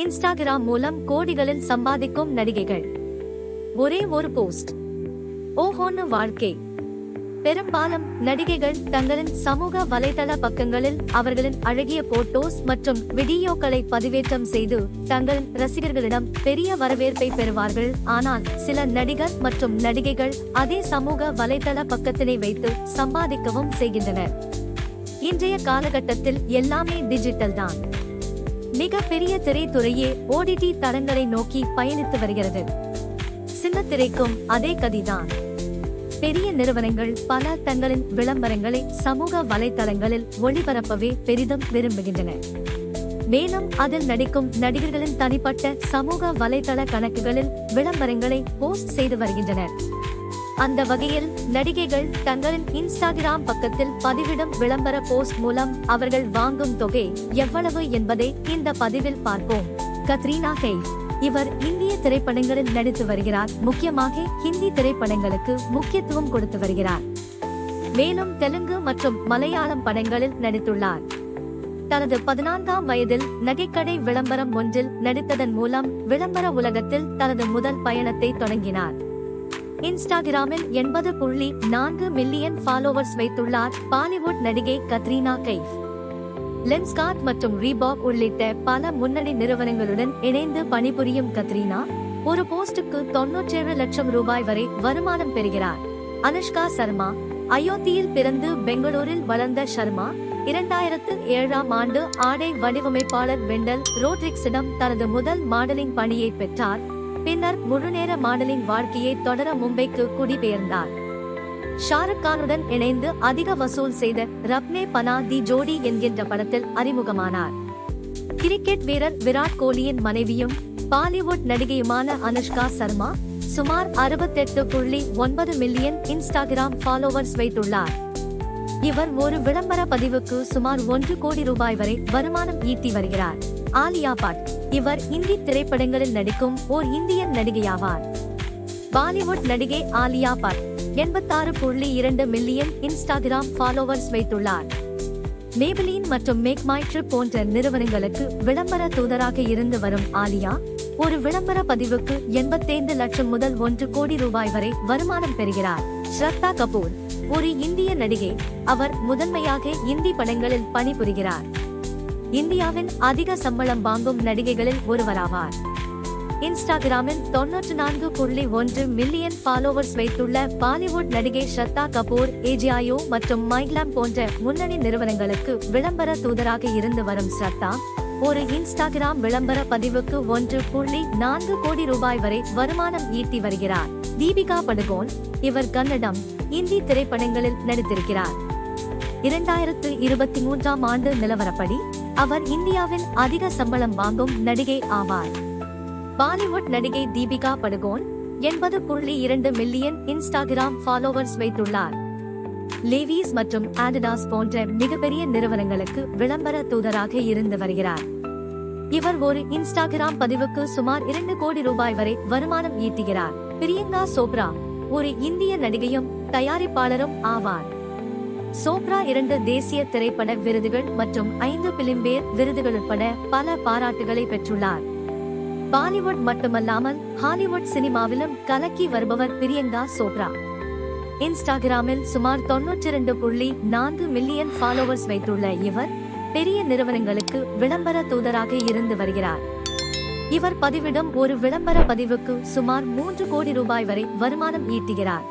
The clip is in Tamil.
இன்ஸ்டாகிராம் மூலம் கோடிகளில் சம்பாதிக்கும் நடிகைகள். ஒரே ஒரு போஸ்ட். ஓஹோன்னு வாழ்க்கை. பெரும்பாலும் நடிகைகள் தங்களின் சமூக வலைதள பக்கங்களில் அவர்களின் அழகிய போட்டோஸ் மற்றும் வீடியோக்களை பதிவேற்றம் செய்து தங்களின் ரசிகர்களிடம் பெரிய வரவேற்பை பெறுவார்கள். ஆனால் சில நடிகர் மற்றும் நடிகைகள் அதே சமூக வலைதள பக்கத்தினை வைத்து சம்பாதிக்கவும் செய்கின்றனர். இன்றைய காலகட்டத்தில் எல்லாமே டிஜிட்டல் தான். மிக பெரிய திரைத்துறையே ஓடிடி தளங்களை நோக்கி பயணித்து வருகிறது. சின்ன திரைக்கும் அதே கதிதான். பெரிய நிறுவனங்கள் பல தங்களின் விளம்பரங்களை சமூக வலைதளங்களில் ஒளிபரப்பவே பெரிதும் விரும்புகின்றன. மேலும் அதில் நடிக்கும் நடிகர்களின் தனிப்பட்ட சமூக வலைதள கணக்குகளில் விளம்பரங்களை போஸ்ட் செய்து வருகின்றனர். அந்த வகையில் நடிகைகள் தங்களின் இன்ஸ்டாகிராம் பக்கத்தில் பதிவிடும் விளம்பர போஸ்ட் மூலம் அவர்கள் வாங்கும் தொகை எவ்வளவு என்பதை இந்த பதிவில் பார்ப்போம். கத்ரீனா கைஃப். இவர் இந்திய திரைப்படங்களில் நடித்து வருகிறார். முக்கியமாக ஹிந்தி திரைப்படங்களுக்கு முக்கியத்துவம் கொடுத்து வருகிறார். மேலும் தெலுங்கு மற்றும் மலையாளம் படங்களில் நடித்துள்ளார். தனது 14ஆம் வயதில் நகைக்கடை விளம்பரம் ஒன்றில் நடித்ததன் மூலம் விளம்பர உலகத்தில் தனது முதல் பயணத்தை தொடங்கினார். இன்ஸ்டாகிராமில் 80.4 மில்லியன் ஃபாலோவர்ஸ் வைத்துள்ளார் பாலிவுட் நடிகை கத்ரீனா கைஃப். லென்ஸ்கார்ட் மற்றும் ரீபாக் உள்ளிட்ட பல முன்னணி நிறுவனங்களுடன் இணைந்து பணிபுரியும் கத்ரீனா ஒரு போஸ்டுக்கு 97 லட்சம் ரூபாய் வரை வருமானம் பெறுகிறார். அனுஷ்கா சர்மா. அயோத்தியில் பிறந்து பெங்களூரில் வளர்ந்த சர்மா 2007ஆம் ஆண்டு ஆடை வடிவமைப்பாளர் வெண்டல் ரோட்ரிக்ஸிடம் தனது முதல் மாடலிங் பணியை பெற்றார். பின்னர் முழுநேர மாடலிங் வாழ்க்கையை தொடர மும்பைக்கு குடிபெயர்ந்தார். ஷாருக் கானுடன் இணைந்து அதிக வசூல் செய்த ரப்னே பனா தி ஜோடி என்கின்ற படத்தில் அறிமுகமானார். கிரிக்கெட் வீரர் விராட் கோலியின் மனைவியும் பாலிவுட் நடிகையுமான அனுஷ்கா சர்மா சுமார் 68.9 மில்லியன் இன்ஸ்டாகிராம் ஃபாலோவர்ஸ் வைத்துள்ளார். இவர் ஒரு விளம்பர பதிவுக்கு சுமார் 1 கோடி ரூபாய் வரை வருமானம் ஈட்டி வருகிறார். ஆலியா பட். இவர் இந்தி திரைப்படங்களில் நடிக்கும் ஓர் இந்தியன் நடிகையாவார். பாலிவுட் நடிகை Alia Bhatt 86.2 million Instagram followers வைத்துள்ளார். மேபலின் மற்றும் மேக் மை ட்ரிப் போன்ற நிறுவனங்களுக்கு விளம்பர தூதராக இருந்து வரும் ஆலியா ஒரு விளம்பர பதிவுக்கு 85 லட்சம் முதல் 1 கோடி ரூபாய் வரை வருமானம் பெறுகிறார். ஸ்ரத்தா கபூர் ஒரு இந்திய நடிகை. அவர் முதன்மையாக இந்தி படங்களில் பணிபுரிகிறார். இந்தியாவின் அதிக சம்பளம் வாங்கும் நடிகைகளில் ஒருவராவார். இன்ஸ்டாகிராமில் 94.1 மில்லியன் ஃபாலோவர்ஸ் வைத்துள்ள பாலிவுட் நடிகை ஸ்ரத்தா கபூர் ஏஜியோ மற்றும் மைக்லாம் போன்ற முன்னணி நிறுவனங்களுக்கு விளம்பர தூதராக இருந்து வரும் ஸ்ரத்தா ஒரு இன்ஸ்டாகிராம் விளம்பர பதிவுக்கு 1.4 கோடி ரூபாய் வரை வருமானம் ஈட்டி வருகிறார். தீபிகா படுகோன். இவர் கன்னடம், இந்தி திரைப்படங்களில் நடித்திருக்கிறார். 2023ஆம் ஆண்டு நிலவரப்படி அவர் இந்தியாவின் அதிக சம்பளம் வாங்கும் நடிகை ஆவார். பாலிவுட் நடிகை Deepika Padukone 80.2 million Instagram followers வைத்துள்ளார். லேவிஸ் மற்றும் ஆடிடாஸ் போன்ற மிகப்பெரிய நிறுவனங்களுக்கு விளம்பர தூதராக இருந்து வருகிறார். இவர் ஒரு இன்ஸ்டாகிராம் பதிவுக்கு சுமார் 2 கோடி ரூபாய் வரை வருமானம் ஈட்டுகிறார். பிரியங்கா சோப்ரா ஒரு இந்திய நடிகையும் தயாரிப்பாளரும் ஆவார். சோப்ரா 2 தேசிய திரைப்பட விருதுகள் மற்றும் 5 பிலிம்பேர் விருதுகள் உட்பட பல பாராட்டுகளை பெற்றுள்ளார். பாலிவுட் மட்டுமல்லாமல் ஹாலிவுட் சினிமாவிலும் கலக்கி வருபவர் பிரியங்கா சோப்ரா. இன்ஸ்டாகிராமில் சுமார் 92.4 மில்லியன் ஃபாலோவர்ஸ் வைத்துள்ள இவர் பெரிய நிறுவனங்களுக்கு விளம்பர தூதராக இருந்து வருகிறார். இவர் பதிவிடும் ஒரு விளம்பர பதிவுக்கு சுமார் 3 கோடி ரூபாய் வரை வருமானம் ஈட்டுகிறார்.